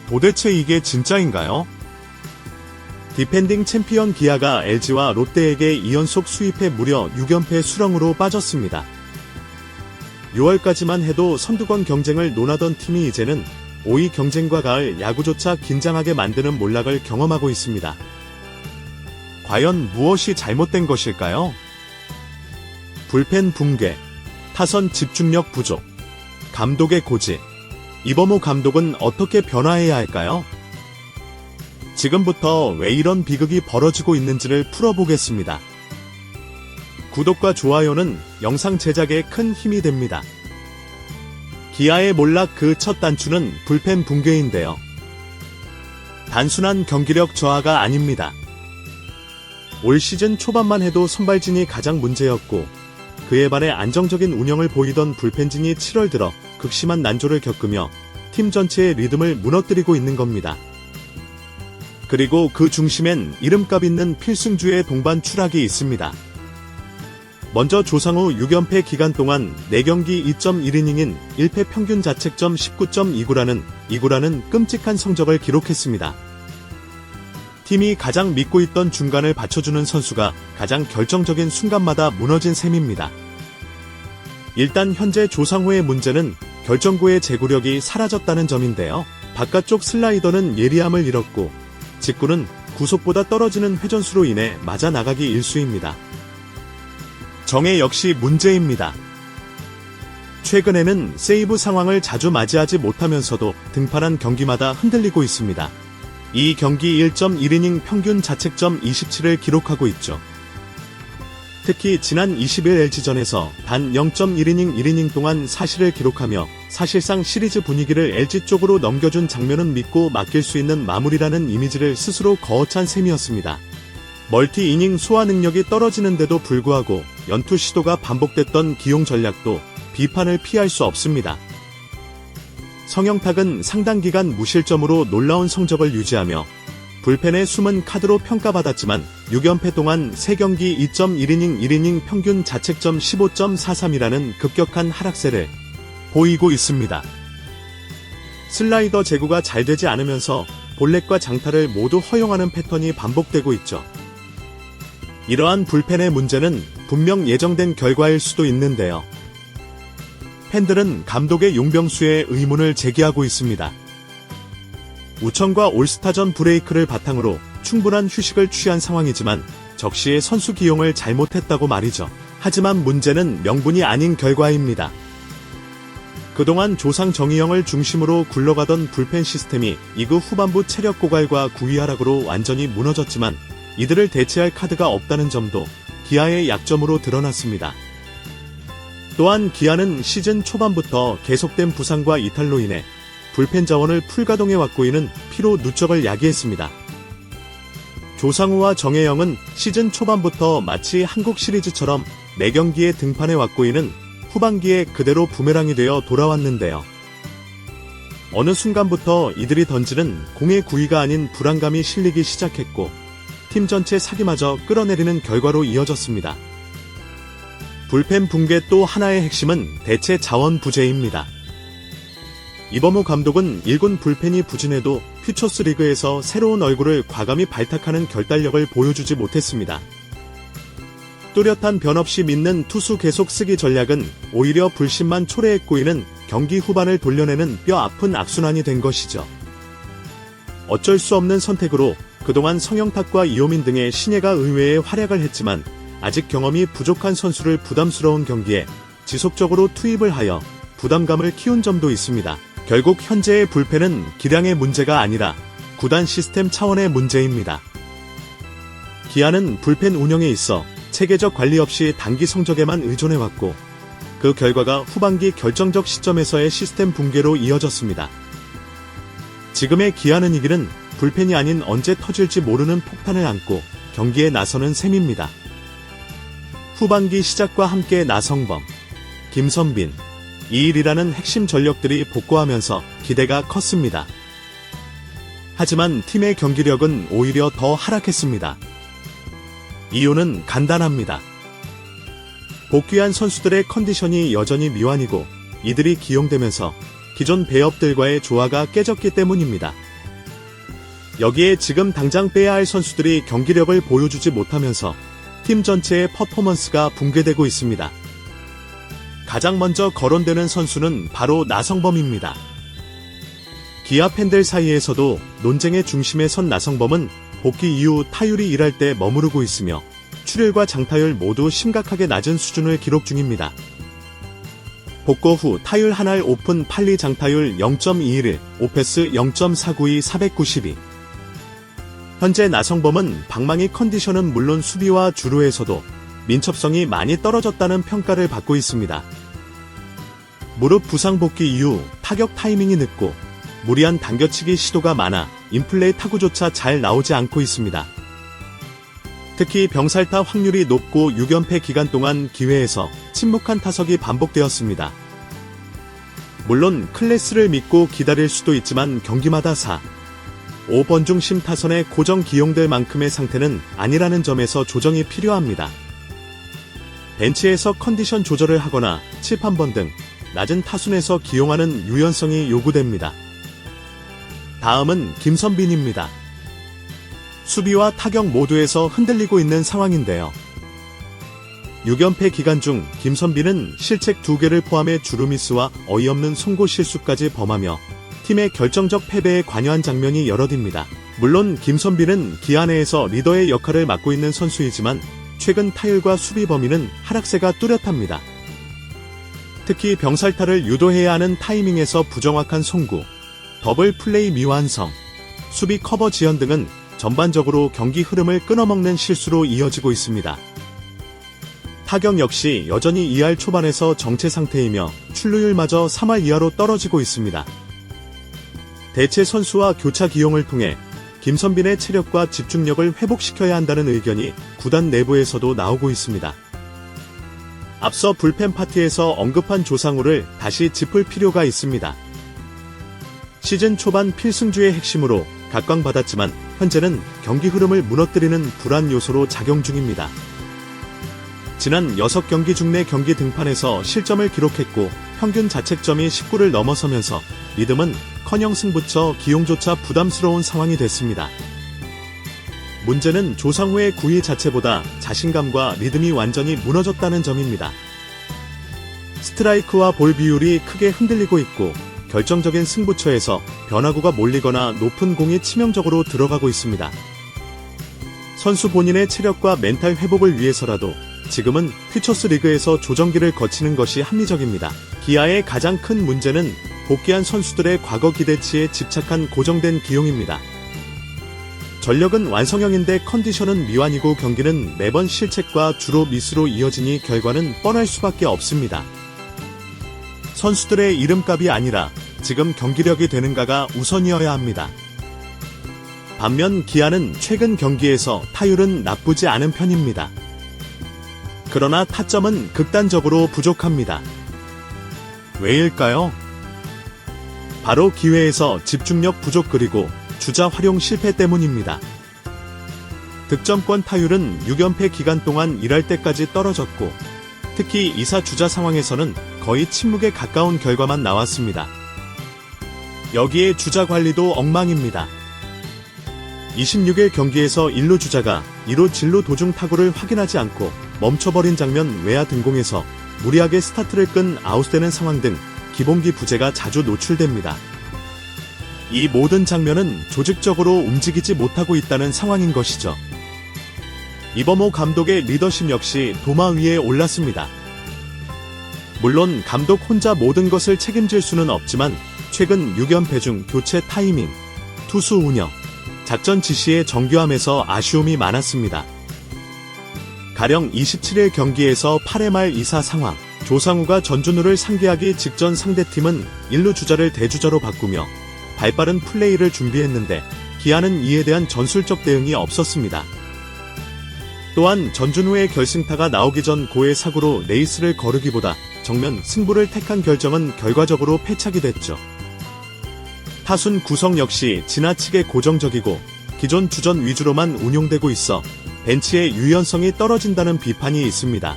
도대체 이게 진짜인가요? 디펜딩 챔피언 기아가 LG와 롯데에게 2연속 수입해 무려 6연패 수렁으로 빠졌습니다. 6월까지만 해도 선두권 경쟁을 논하던 팀이 이제는 5위 경쟁과 가을 야구조차 긴장하게 만드는 몰락을 경험하고 있습니다. 과연 무엇이 잘못된 것일까요? 불펜 붕괴, 타선 집중력 부족, 감독의 고지. 이범호 감독은 어떻게 변화해야 할까요? 지금부터 왜 이런 비극이 벌어지고 있는지를 풀어보겠습니다. 구독과 좋아요는 영상 제작에 큰 힘이 됩니다. 기아의 몰락 그 첫 단추는 불펜 붕괴인데요. 단순한 경기력 저하가 아닙니다. 올 시즌 초반만 해도 선발진이 가장 문제였고 그에 반해 안정적인 운영을 보이던 불펜진이 7월 들어 극심한 난조를 겪으며 팀 전체의 리듬을 무너뜨리고 있는 겁니다. 그리고 그 중심엔 이름값 있는 필승주의 동반 추락이 있습니다. 먼저 조상우 6연패 기간 동안 4경기 2.1이닝인 1패 평균 자책점 19.29라는 끔찍한 성적을 기록했습니다. 팀이 가장 믿고 있던 중간을 받쳐주는 선수가 가장 결정적인 순간마다 무너진 셈입니다. 일단 현재 조상우의 문제는 결정구의 제구력이 사라졌다는 점인데요. 바깥쪽 슬라이더는 예리함을 잃었고 직구는 구속보다 떨어지는 회전수로 인해 맞아 나가기 일쑤입니다. 정해 역시 문제입니다. 최근에는 세이브 상황을 자주 맞이하지 못하면서도 등판한 경기마다 흔들리고 있습니다. 이 경기 1.1이닝 평균 자책점 27을 기록하고 있죠. 특히 지난 20일 LG전에서 단 0.1이닝 1이닝 동안 사실을 기록하며 사실상 시리즈 분위기를 LG 쪽으로 넘겨준 장면은 믿고 맡길 수 있는 마무리라는 이미지를 스스로 거어찬 셈이었습니다. 멀티 이닝 소화 능력이 떨어지는데도 불구하고 연투 시도가 반복됐던 기용 전략도 비판을 피할 수 없습니다. 성영탁은 상당 기간 무실점으로 놀라운 성적을 유지하며 불펜의 숨은 카드로 평가받았지만 6연패 동안 3경기 2.1이닝 1이닝 평균 자책점 15.43이라는 급격한 하락세를 보이고 있습니다. 슬라이더 제구가 잘 되지 않으면서 볼넷과 장타를 모두 허용하는 패턴이 반복되고 있죠. 이러한 불펜의 문제는 분명 예정된 결과일 수도 있는데요. 팬들은 감독의 용병수에 의문을 제기하고 있습니다. 우천과 올스타전 브레이크를 바탕으로 충분한 휴식을 취한 상황이지만 적시에 선수 기용을 잘못했다고 말이죠. 하지만 문제는 명분이 아닌 결과입니다. 그동안 조상 정희영을 중심으로 굴러가던 불펜 시스템이 2구 후반부 체력 고갈과 구위 하락으로 완전히 무너졌지만 이들을 대체할 카드가 없다는 점도 기아의 약점으로 드러났습니다. 또한 기아는 시즌 초반부터 계속된 부상과 이탈로 인해 불펜 자원을 풀가동해 왔고 이는 피로 누적을 야기했습니다. 조상우와 정혜영은 시즌 초반부터 마치 한국 시리즈처럼 4경기에 등판해 왔고 이는 후반기에 그대로 부메랑이 되어 돌아왔는데요. 어느 순간부터 이들이 던지는 공의 구위가 아닌 불안감이 실리기 시작했고 팀 전체 사기마저 끌어내리는 결과로 이어졌습니다. 불펜 붕괴 또 하나의 핵심은 대체 자원 부재입니다. 이범호 감독은 1군 불펜이 부진해도 퓨처스 리그에서 새로운 얼굴을 과감히 발탁하는 결단력을 보여주지 못했습니다. 뚜렷한 변 없이 믿는 투수 계속 쓰기 전략은 오히려 불신만 초래했고 이는 경기 후반을 돌려내는 뼈 아픈 악순환이 된 것이죠. 어쩔 수 없는 선택으로 그동안 성영탁과 이호민 등의 신예가 의외의 활약을 했지만 아직 경험이 부족한 선수를 부담스러운 경기에 지속적으로 투입을 하여 부담감을 키운 점도 있습니다. 결국 현재의 불펜은 기량의 문제가 아니라 구단 시스템 차원의 문제입니다. 기아는 불펜 운영에 있어 체계적 관리 없이 단기 성적에만 의존해왔고 그 결과가 후반기 결정적 시점에서의 시스템 붕괴로 이어졌습니다. 지금의 기아는 이 길은 불펜이 아닌 언제 터질지 모르는 폭탄을 안고 경기에 나서는 셈입니다. 후반기 시작과 함께 나성범, 김선빈, 이일이라는 핵심 전력들이 복구하면서 기대가 컸습니다. 하지만 팀의 경기력은 오히려 더 하락했습니다. 이유는 간단합니다. 복귀한 선수들의 컨디션이 여전히 미완이고 이들이 기용되면서 기존 배업들과의 조화가 깨졌기 때문입니다. 여기에 지금 당장 빼야 할 선수들이 경기력을 보여주지 못하면서 팀 전체의 퍼포먼스가 붕괴되고 있습니다. 가장 먼저 거론되는 선수는 바로 나성범입니다. 기아 팬들 사이에서도 논쟁의 중심에 선 나성범은 복귀 이후 타율이 1할 때 머무르고 있으며 출혈과 장타율 모두 심각하게 낮은 수준을 기록 중입니다. 복구 후 타율 1할 오픈 8리 장타율 0.211, 오패스 0.492, 492. 현재 나성범은 방망이 컨디션은 물론 수비와 주루에서도 민첩성이 많이 떨어졌다는 평가를 받고 있습니다. 무릎 부상 복귀 이후 타격 타이밍이 늦고 무리한 당겨치기 시도가 많아 인플레이 타구조차 잘 나오지 않고 있습니다. 특히 병살타 확률이 높고 6연패 기간 동안 기회에서 침묵한 타석이 반복되었습니다. 물론 클래스를 믿고 기다릴 수도 있지만 경기마다 4, 5번 중심 타선에 고정 기용될 만큼의 상태는 아니라는 점에서 조정이 필요합니다. 벤치에서 컨디션 조절을 하거나 칠판번 등 낮은 타순에서 기용하는 유연성이 요구됩니다. 다음은 김선빈입니다. 수비와 타격 모두에서 흔들리고 있는 상황인데요. 6연패 기간 중 김선빈은 실책 2개를 포함해 주루미스와 어이없는 송구 실수까지 범하며 팀의 결정적 패배에 관여한 장면이 여럿입니다. 물론 김선빈은 기아 내에서 리더의 역할을 맡고 있는 선수이지만 최근 타율과 수비 범위는 하락세가 뚜렷합니다. 특히 병살타를 유도해야 하는 타이밍에서 부정확한 송구, 더블 플레이 미완성, 수비 커버 지연 등은 전반적으로 경기 흐름을 끊어먹는 실수로 이어지고 있습니다. 타격 역시 여전히 2할 초반에서 정체 상태이며 출루율마저 3할 이하로 떨어지고 있습니다. 대체 선수와 교차 기용을 통해 김선빈의 체력과 집중력을 회복시켜야 한다는 의견이 구단 내부에서도 나오고 있습니다. 앞서 불펜 파티에서 언급한 조상우를 다시 짚을 필요가 있습니다. 시즌 초반 필승주의 핵심으로 각광받았지만 현재는 경기 흐름을 무너뜨리는 불안 요소로 작용 중입니다. 지난 6경기 중 4경기 등판에서 실점을 기록했고 평균 자책점이 19를 넘어서면서 리듬은 커녕 승부처 기용조차 부담스러운 상황이 됐습니다. 문제는 조상우의 구위 자체보다 자신감과 리듬이 완전히 무너졌다는 점입니다. 스트라이크와 볼 비율이 크게 흔들리고 있고 결정적인 승부처에서 변화구가 몰리거나 높은 공이 치명적으로 들어가고 있습니다. 선수 본인의 체력과 멘탈 회복을 위해서라도 지금은 퓨처스 리그에서 조정기를 거치는 것이 합리적입니다. 기아의 가장 큰 문제는 복귀한 선수들의 과거 기대치에 집착한 고정된 기용입니다. 전력은 완성형인데 컨디션은 미완이고 경기는 매번 실책과 주로 미스로 이어지니 결과는 뻔할 수밖에 없습니다. 선수들의 이름값이 아니라 지금 경기력이 되는가가 우선이어야 합니다. 반면 기아는 최근 경기에서 타율은 나쁘지 않은 편입니다. 그러나 타점은 극단적으로 부족합니다. 왜일까요? 바로 기회에서 집중력 부족 그리고 주자 활용 실패 때문입니다. 득점권 타율은 6연패 기간 동안 1할 때까지 떨어졌고 특히 2사 주자 상황에서는 거의 침묵에 가까운 결과만 나왔습니다. 여기에 주자 관리도 엉망입니다. 26일 경기에서 1루 주자가 2루 진루 도중 타구를 확인하지 않고 멈춰버린 장면 외야 등공에서 무리하게 스타트를 끈 아웃되는 상황 등 기본기 부재가 자주 노출됩니다. 이 모든 장면은 조직적으로 움직이지 못하고 있다는 상황인 것이죠. 이범호 감독의 리더십 역시 도마 위에 올랐습니다. 물론 감독 혼자 모든 것을 책임질 수는 없지만 최근 6연패 중 교체 타이밍, 투수 운영, 작전 지시의 정교함에서 아쉬움이 많았습니다. 가령 27일 경기에서 8회 말 2사 상황, 조상우가 전준우를 상대하기 직전 상대팀은 1루 주자를 대주자로 바꾸며 발빠른 플레이를 준비했는데 기아는 이에 대한 전술적 대응이 없었습니다. 또한 전준우의 결승타가 나오기 전 고의 사고로 레이스를 거르기보다 정면 승부를 택한 결정은 결과적으로 패착이 됐죠. 타순 구성 역시 지나치게 고정적이고 기존 주전 위주로만 운용되고 있어 벤치의 유연성이 떨어진다는 비판이 있습니다.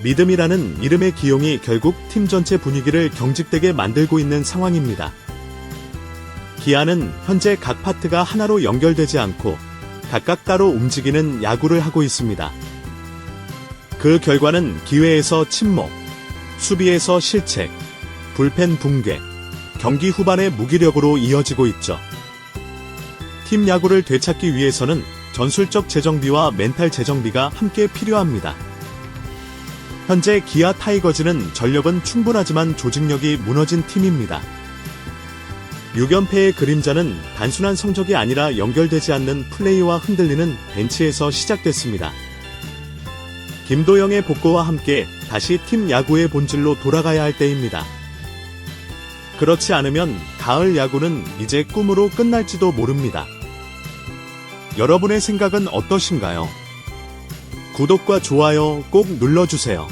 믿음이라는 이름의 기용이 결국 팀 전체 분위기를 경직되게 만들고 있는 상황입니다. 기아는 현재 각 파트가 하나로 연결되지 않고 각각 따로 움직이는 야구를 하고 있습니다. 그 결과는 기회에서 침묵, 수비에서 실책, 불펜 붕괴, 경기 후반의 무기력으로 이어지고 있죠. 팀 야구를 되찾기 위해서는 전술적 재정비와 멘탈 재정비가 함께 필요합니다. 현재 기아 타이거즈는 전력은 충분하지만 조직력이 무너진 팀입니다. 6연패의 그림자는 단순한 성적이 아니라 연결되지 않는 플레이와 흔들리는 벤치에서 시작됐습니다. 김도영의 복구와 함께 다시 팀 야구의 본질로 돌아가야 할 때입니다. 그렇지 않으면 가을 야구는 이제 꿈으로 끝날지도 모릅니다. 여러분의 생각은 어떠신가요? 구독과 좋아요 꼭 눌러주세요.